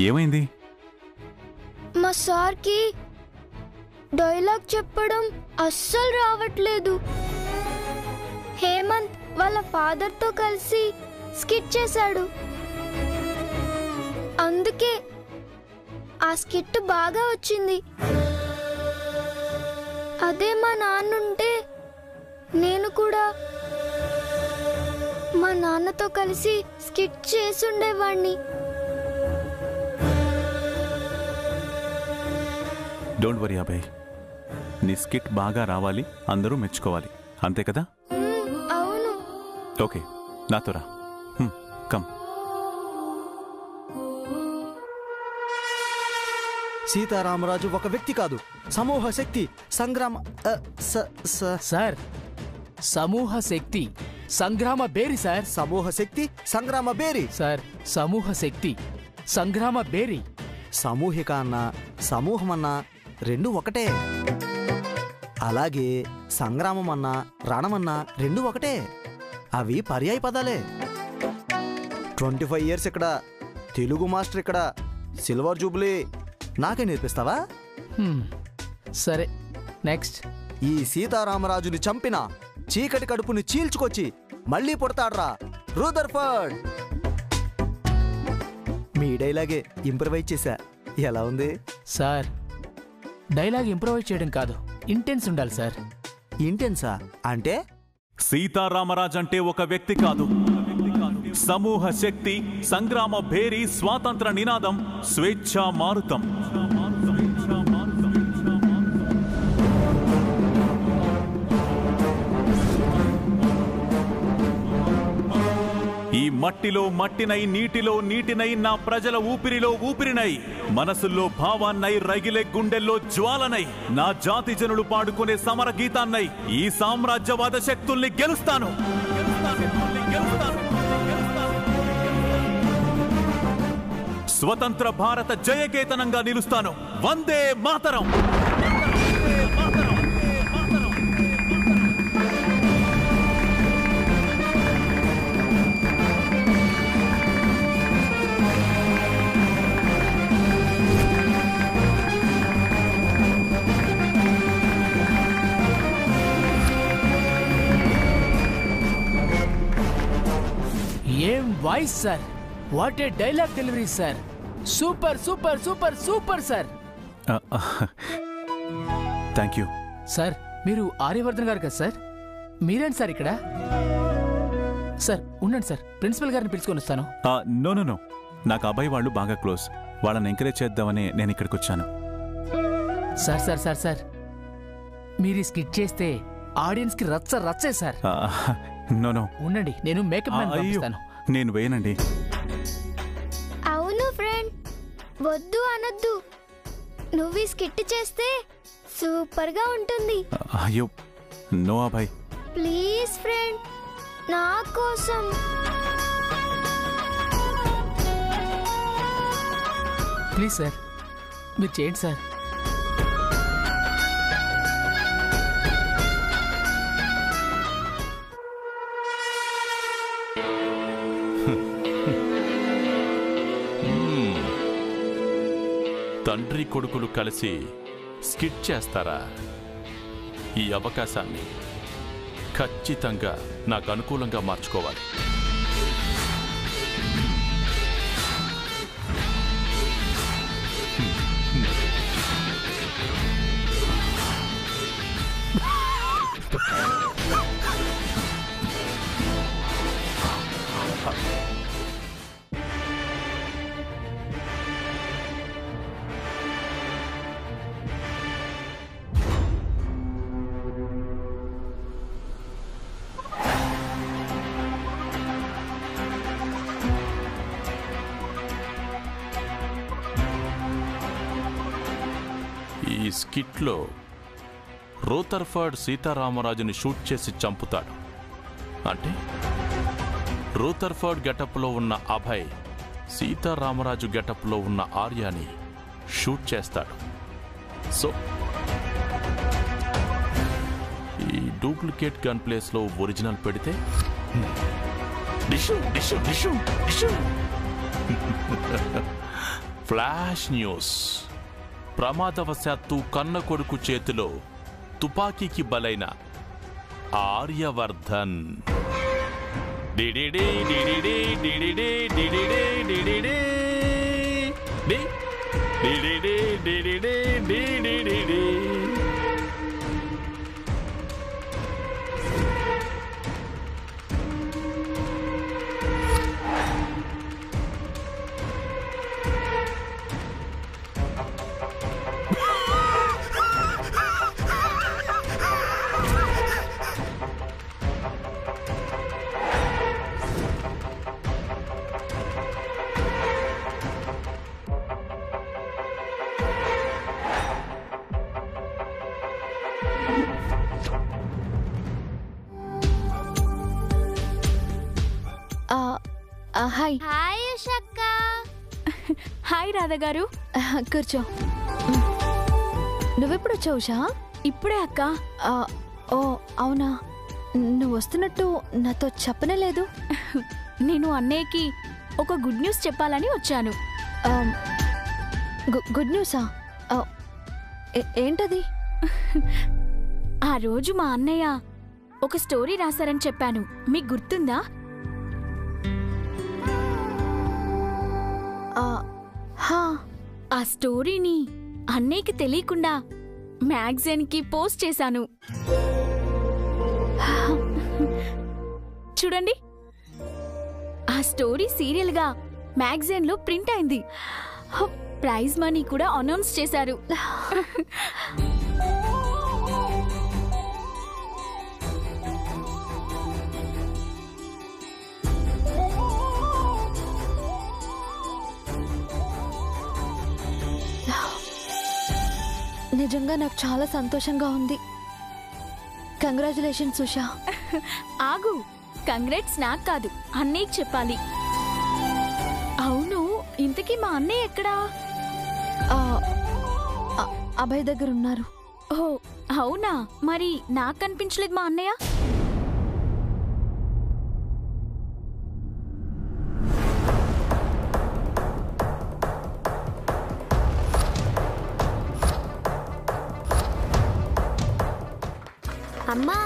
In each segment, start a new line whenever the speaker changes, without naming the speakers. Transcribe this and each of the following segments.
ఏమైంది?
మా సార్కి డైలాగ్ చెప్పడం అస్సలు రావట్లేదు. హేమంత్ వాళ్ళ ఫాదర్తో కలిసి స్కిట్ చేశాడు. అందుకే ఆ స్కిట్ బాగా వచ్చింది. అదే మా నాన్నుంటే నేను కూడా మా నాన్నతో కలిసి స్కిట్ చేసుండేవాణ్ణి.
డోంట్ వరీ అభయ్, నీ స్కిట్ బాగా రావాలి, అందరూ మెచ్చుకోవాలి, అంతే కదా?
అవును.
ఓకే, నాతో రా. కమ్.
సీతారామరాజు ఒక వ్యక్తి కాదు, సమూహ శక్తి, సంగ్రామ
సార్ సమూహ శక్తి సంగ్రామ బేరి సార్.
సమూహ శక్తి సంగ్రామ బేరి
సార్. సమూహ శక్తి సంగ్రామ బేరి.
సమూహిక అన్నా సమూహమన్నా రెండు ఒకటే. అలాగే సంగ్రామం అన్నా రణమన్నా రెండు ఒకటే. అవి పర్యాయ పదాలే. 25 years ఇక్కడ, తెలుగు మాస్టర్ ఇక్కడ, సిల్వర్ జూబ్లీ నాకే నేర్పిస్తావా?
సరే, నెక్స్ట్.
ఈ సీతారామరాజుని చంపిన చీకటి కడుపుని చీల్చుకొచ్చి మళ్ళీ పుడతాడ్రా రూదర్ఫర్డ్. మీ డైలాగే ఇంప్రవైజ్ చేశా, ఎలా ఉంది?
సార్ డైలాగ్ ఇంప్రవైజ్ చేయడం కాదు, ఇంటెన్స్ ఉండాలి సార్.
ఇంటెన్సా అంటే?
సీతారామరాజు అంటే ఒక వ్యక్తి కాదు, సమూహ శక్తి, సంగ్రామ భేరి, స్వాతంత్ర నినాదం, స్వేచ్ఛా మారుతం. ఈ మట్టిలో మట్టినై, నీటిలో నీటినై, నా ప్రజల ఊపిరిలో ఊపిరినై, మనసుల్లో భావాన్నై, రగిలే గుండెల్లో జ్వాలనై, నా జాతి జనులు పాడుకునే సమర గీతాన్నై ఈ సామ్రాజ్యవాద శక్తుల్ని గెలుస్తాను. స్వతంత్ర భారత జయకేతనంగా నిలుస్తాను. వందే మాతరం.
ఏం voice sir, what a dialogue delivery sir. Super super super super sir.
Thank you
sir. మీరు ఆర్యవర్ధన్ గారు కదా సార్? మీరేంటి సార్ ఇక్కడ? సార్ ఉండండి సార్, ప్రిన్సిపల్ గారిని పిలుచుకొని వస్తాను.
నో నో నో, నాకు అబ్బాయి వాళ్ళు బాగా క్లోజ్, వాళ్ళని ఎంకరేజ్ చేద్దామని నేను ఇక్కడికి వచ్చాను.
సార్ సార్ సార్ సార్ మీరు స్కిట్ చేస్తే ఆడియన్స్ కి రచ్చ రచ్చే సార్.
నో నో,
ఉండండి, నేను మేకప్ మ్యాన్ పంపిస్తాను.
నేను వేయనండి.
అవును ఫ్రెండ్, వద్దు అనొద్దు. నువ్వు స్కిట్ చేస్తే సూపర్ గా ఉంటుంది.
అయ్యో నో అబ్బాయి,
ప్లీజ్ ఫ్రెండ్, నా కోసం.
ప్లీజ్ సార్, మీరు చేయండి సార్.
తండ్రి కొడుకులు కలిసి స్కిట్ చేస్తారా? ఈ అవకాశాన్ని ఖచ్చితంగా నాకు అనుకూలంగా మార్చుకోవాలి. ఈ స్కిట్లో రూథర్ఫర్డ్ సీతారామరాజుని షూట్ చేసి చంపుతాడు. అంటే రూథర్ఫర్డ్ గెటప్లో ఉన్న అభయ్ సీతారామరాజు గెటప్లో ఉన్న ఆర్యాని షూట్ చేస్తాడు. సో ఈ డూప్లికేట్ గన్ ప్లేస్లో ఒరిజినల్ పెడితే డిషు డిషు డిషు డిషు ఫ్లాష్ న్యూస్. ప్రమాదవశాత్తు కన్న కొడుకు చేతిలో తుపాకీకి బలైన ఆర్యవర్ధన్.
హాయ్.
హాయ్ ఉషక్క.
హాయ్ రాధా గారు. కూర్చో. నువ్వెప్పుడు వచ్చావు ఉషా? ఇప్పుడే అక్క. ఓ అవునా, నువ్వు వస్తున్నట్టు నాతో చెప్పనే లేదు. నేను అన్నయ్యకి ఒక గుడ్ న్యూస్ చెప్పాలని వచ్చాను. గుడ్ న్యూసా? ఏంటది? ఆ రోజు మా అన్నయ్య ఒక స్టోరీ రాశారని చెప్పాను, మీకు గుర్తుందా? ఆ స్టోరీని అన్నయ్యకి తెలియకుండా మ్యాగజైన్కి పోస్ట్ చేశాను. చూడండి, ఆ స్టోరీ సీరియల్గా మ్యాగజైన్లో ప్రింట్ అయింది. ప్రైజ్ మనీ కూడా అనౌన్స్ చేశారు.
నిజంగా నాకు చాలా సంతోషంగా ఉంది. కంగ్రాచులేషన్స్ ఉషా.
ఆగు, కంగ్రాట్స్ నాకు కాదు, అన్నయ్యకి చెప్పాలి. అవును, ఇంతకీ మా అన్నయ్య ఎక్కడా?
అభయ్ దగ్గర ఉన్నారు.
ఓ అవునా, మరి నాకు కనిపించలేదు మా అన్నయ్య.
అమ్మా,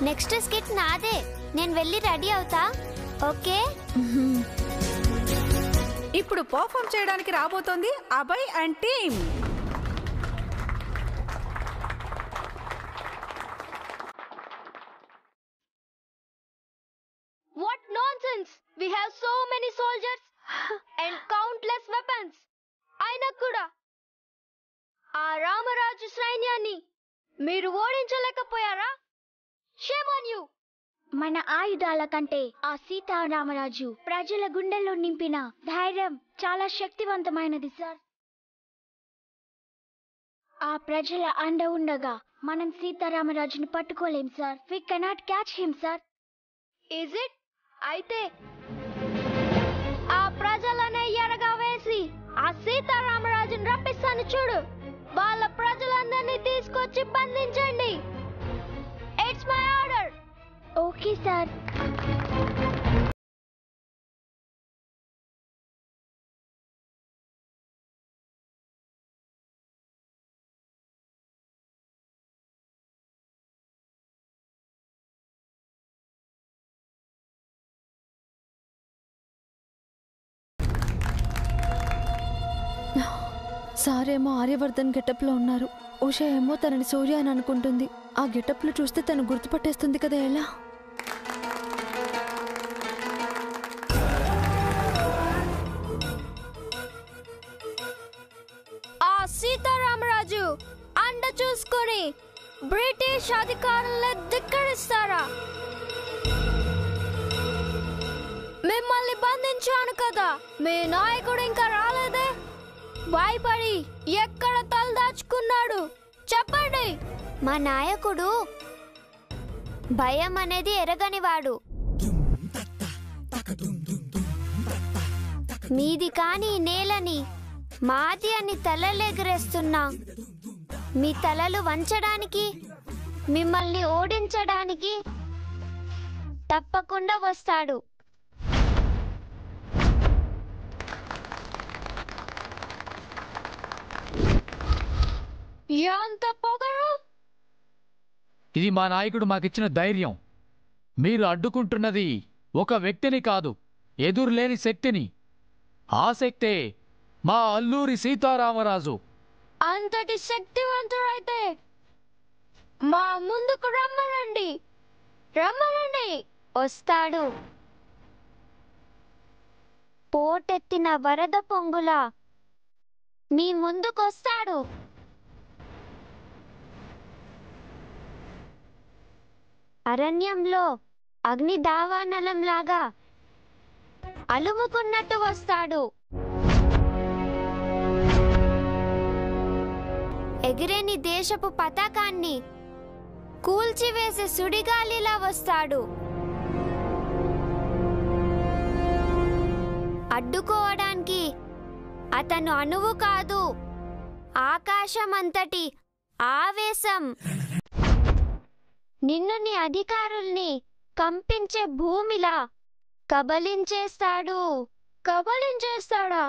నెక్స్ట్ స్కిట్ నాదే. నేను వెళ్ళి రెడీ అవుతా. ఓకే?
ఇప్పుడు పర్ఫామ్ చేయడానికి రాబోతోంది Abhay and team.
What nonsense! We have so many soldiers and countless weapons. అయినా కూడా ఆ రామరాజు సైన్యాన్ని మీరు ఓడించలేకపోయారా? Shame on you!
మన ఆయుధాల కంటే ఆ సీతారామరాజు ప్రజల గుండెల్లో నింపిన ధైర్యం చాలా శక్తివంతమైనది సార్. ఆ ప్రజల అండ ఉండగా మనం సీతారామరాజుని పట్టుకోలేం sir. We cannot catch him, sir.
Is it? అయితే ఆ ప్రజలనే ఎరగా వేసి ఆ సీతారామరాజుని రప్పిస్తాను చూడు. వాళ్ళ ప్రజలందరినీ తీసుకొచ్చి బంధించండి. It's my order.
Okay sir.
సారేమో ఆర్యవర్ధన్ గెటప్ లో ఉన్నారు. ఉషా ఏమో తనని సూర్య అని అనుకుంటుంది. ఆ గెటప్ లో చూస్తే తను గుర్తుపట్టేస్తుంది కదా. ఎలా? ఆ సీతారామరాజు అండ చూసుకొని బ్రిటిష్ అధికారులను ధిక్కరిస్తారా? మిమ్మల్ని బంధించాను కదా, మీ నాయకుడు ఇంకా రాలేదే. భయపడి ఎక్కడ తలదాచుకున్నాడు చెప్పండి.
మా నాయకుడు భయం అనేది ఎరగనివాడు. మీది కాని నేలని మాది అని తలలెగరేస్తున్నా. మీ తలలు వంచడానికి, మిమ్మల్ని ఓడించడానికి తప్పకుండా వస్తాడు.
ఎంత పొగరు!
ఇది మా నాయకుడు మాకిచ్చిన ధైర్యం. మీరు అడ్డుకుంటున్నది ఒక వ్యక్తిని కాదు, ఎదురులేని శక్తిని. ఆ శక్తే మా అల్లూరి సీతారామరాజు.
అంతటి శక్తివంతుడైతే మా ముందుకు రమ్మనండి. రమ్మనండి.
వస్తాడు. పోటెత్తిన వరద పొంగులా మీ ముందుకొస్తాడు. అరణ్యంలో అగ్ని దావానలంలాగా అలుముకున్నట్టు వస్తాడు. ఎగిరేని దేశపు పతాకాన్ని కూల్చివేసే సుడిగాలిలా వస్తాడు. అడ్డుకోవడానికి అతను అణువు కాదు, ఆకాశమంతటి ఆవేశం. నిన్ను నీ అధికారుల్ని కంపించే భూమిలా కబలించేస్తాడు.
కబలించేస్తాడా?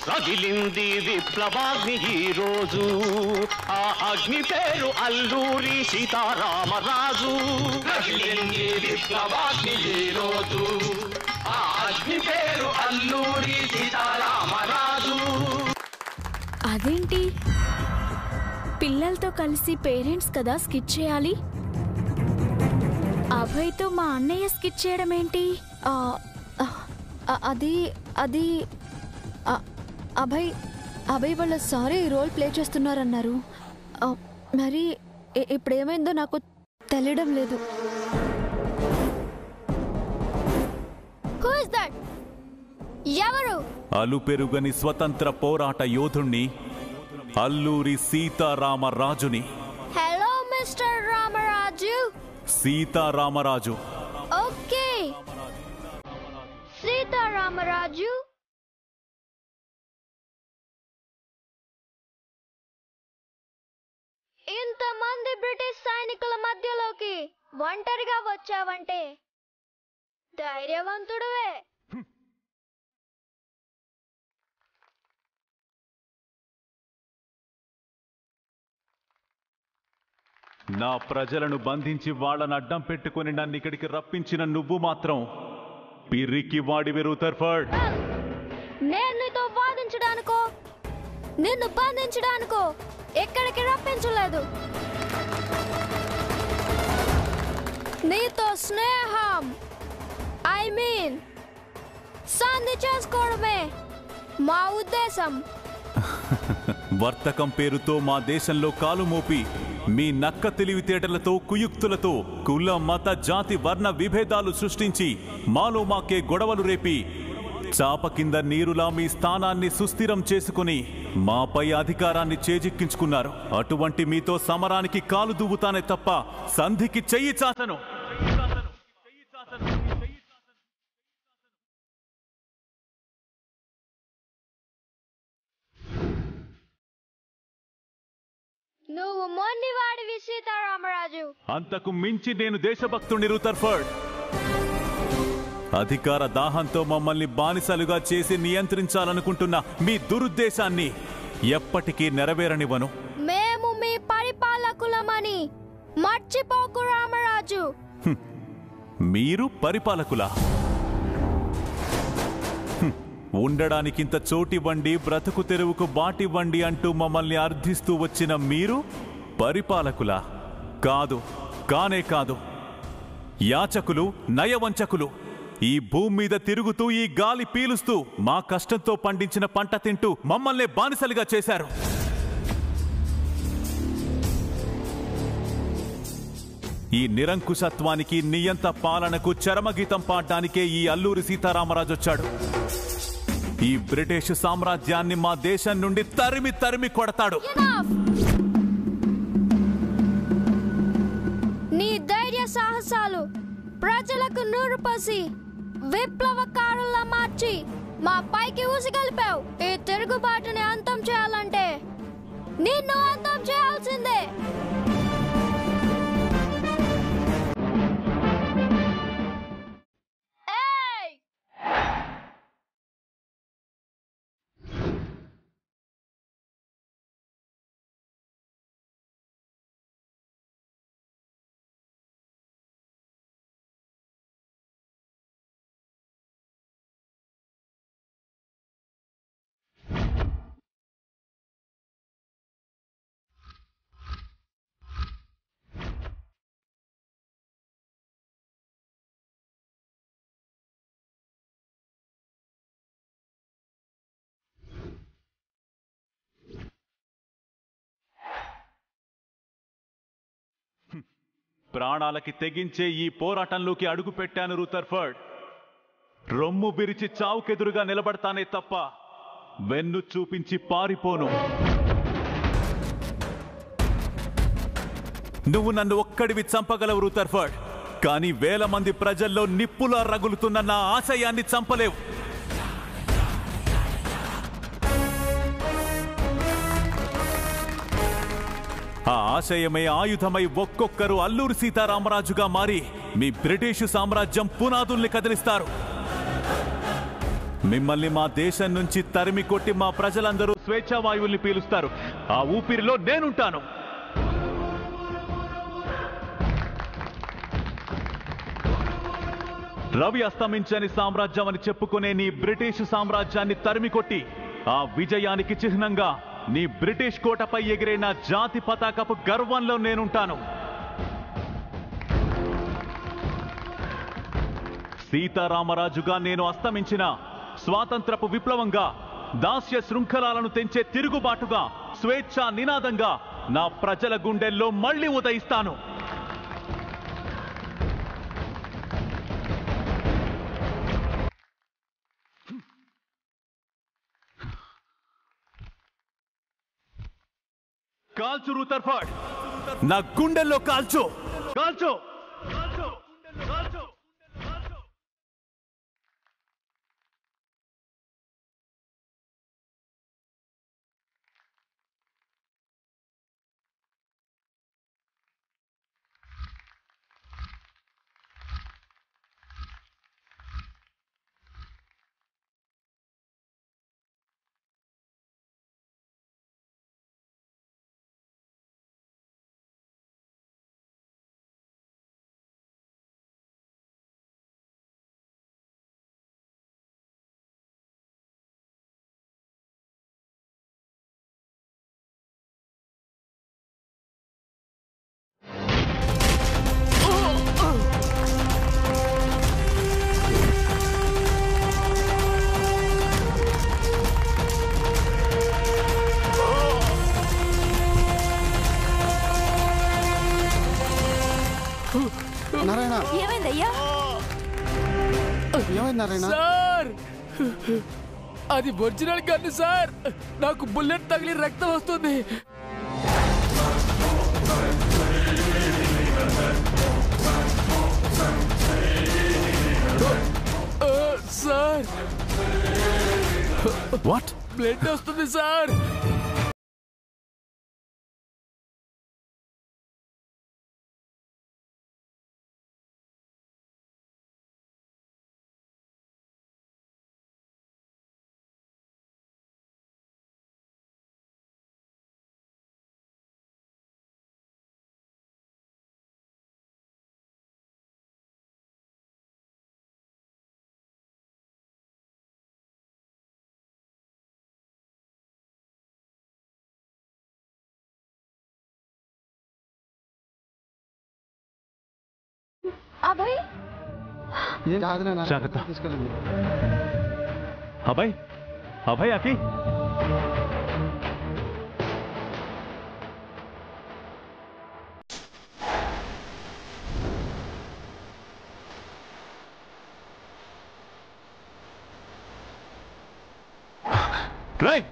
రగిలింది విప్లవాగ్ని ఈ రోజు, ఆ అగ్ని పేరు అల్లూరి సీతారామరాజు. రగిలింది విప్లవాగ్ని ఈ రోజు, ఆ అగ్ని పేరు అల్లూరి సీతారామరాజు.
అదేంటి, పిల్లలతో కలిసి పేరెంట్స్ కదా స్కిట్ చేయాలి. అభయ్తో మా అన్నయ్య స్కిట్ చేయడం ఏంటి? అది అది అభయ్ వాళ్ళ సారీ రోల్ ప్లే చేస్తున్నారన్నారు. మరి ఇప్పుడేమైందో నాకు తెలియడం లేదు.
ఎవరు?
అలుపెరుగని స్వతంత్ర పోరాట యోధుణ్ణి, అల్లూరి సీతారామరాజుని.
Hello mister Ramaraju.
Sitaramaraju.
Okay, Sitaramaraju. ఇంతమంది బ్రిటిష్ సైనికుల మధ్యలోకి ఒంటరిగా వచ్చావంటే ధైర్యవంతుడువే.
నా ప్రజలను బంధించి వాళ్ళని అడ్డం పెట్టుకుని నన్ను ఇక్కడికి రప్పించిన నువ్వు మాత్రం పిరికి వాడివి రూథర్ఫర్డ్.
నేను నీతో వాదించడానికో నిన్ను బంధించడానికో ఎక్కడికి రప్పించలేదు. నీతో స్నేహం, ఐ మీన్ సంధి చేసుకోవడమే మా ఉద్దేశం.
వర్తకం పేరుతో మా దేశంలో కాలు మోపి మీ నక్క తెలివితేటలతో, కుయుక్తులతో కుల, మత, జాతి, వర్ణ విభేదాలు సృష్టించి మాలో మాకే గొడవలు రేపి చాప కింద నీరులా మీ స్థానాన్ని సుస్థిరం చేసుకుని మాపై అధికారాన్ని చేజిక్కించుకున్నారు. అటువంటి మీతో సమరానికి కాలు దువ్వుతానే తప్ప సంధికి చెయ్యి చాచను.
నువ్వు మొండివాడివి సీతారామరాజు.
అంతకు మించి నేను దేశభక్తుని రూథర్ఫర్డ్. అధికార దాహంతో మమ్మల్ని బానిసలుగా చేసి నియంత్రించాలనుకుంటున్న మీ దురుద్దేశాన్ని ఎప్పటికీ నెరవేరనివ్వను.
మేము మీ పరిపాలకులమని మర్చిపోకు రామరాజు.
మీరు పరిపాలకులా? ఉండడానికింత చోటివ్వండి, బ్రతుకు తెరువుకు బాటివ్వండి అంటూ మమ్మల్ని అర్థిస్తూ వచ్చిన మీరు పరిపాలకులా? కాదు, కానే కాదు. యాచకులు, నయవంచకులు. ఈ భూమి మీద తిరుగుతూ, ఈ గాలి పీలుస్తూ, మా కష్టంతో పండించిన పంట తింటూ మమ్మల్నే బానిసలుగా చేశారు. ఈ నిరంకుశత్వానికి నియంత పాలనకు చరమగీతం పాడడానికే ఈ అల్లూరి సీతారామరాజు వచ్చాడు. ఈ బ్రిటిష్ సామ్రాజ్యాన్ని మా దేశం నుండి తరిమి తరిమి కొడతాడు.
నీ ధైర్య సాహసాలు ప్రజలకు నూరుపసి విప్లవకారులా మార్చి మా పైకి ఊసిగలిపావు. ఈ తిరుగుబాటుని అంతం చేయాలంటే నిన్ను అంతం చేయాల్సిందే.
ప్రాణాలకి తెగించే ఈ పోరాటంలోకి అడుగు పెట్టాను రూథర్ఫర్డ్. రొమ్ము విరిచి చావుకెదురుగా నిలబడతానే తప్ప వెన్ను చూపించి పారిపోను. నువ్వు నన్ను ఒక్కడివి చంపగలవు రూథర్ఫర్డ్, కానీ వేల మంది ప్రజల్లో నిప్పులా రగులుతున్న నా ఆశయాన్ని చంపలేవు. ఆ ఆశయమే ఆయుధమై ఒక్కొక్కరు అల్లూరి సీతారామరాజుగా మారి మీ బ్రిటిష్ సామ్రాజ్యం పునాదుల్ని కదిలిస్తారు. మిమ్మల్ని మా దేశం నుంచి తరిమి కొట్టి మా ప్రజలందరూ స్వేచ్ఛావాయువుల్ని పీలుస్తారు. ఆ ఊపిరిలో నేనుంటాను. రవి అస్తమించని సామ్రాజ్యం అని చెప్పుకునే నీ బ్రిటిష్ సామ్రాజ్యాన్ని తరిమి కొట్టి ఆ విజయానికి చిహ్నంగా నీ బ్రిటిష్ కోటపై ఎగిరే నా జాతి పతాకపు గర్వంలో నేనుంటాను. సీతారామరాజుగా నేను అస్తమించిన స్వాతంత్రపు విప్లవంగా, దాస్య శృంఖలాలను తెంచే తిరుగుబాటుగా, స్వేచ్ఛా నినాదంగా నా ప్రజల గుండెల్లో మళ్లీ ఉదయిస్తాను. కాల్చు రూథర్ఫర్డ్, నా గుండెల్లో కాల్చు, కాల్చు.
నారాయణ,
ఏమైందయ్యా?
ఏమైంది నారాయణ?
సార్, అది ఒరిజినల్ గన్ సార్. నాకు బుల్లెట్ తగిలి రక్తం వస్తుంది. Sir,
what?
బ్లడ్ వస్తుంది సార్.
అభయ్,
జాగ్రత్త. అభయ్, అభయ్ ఆకి.
రేయ్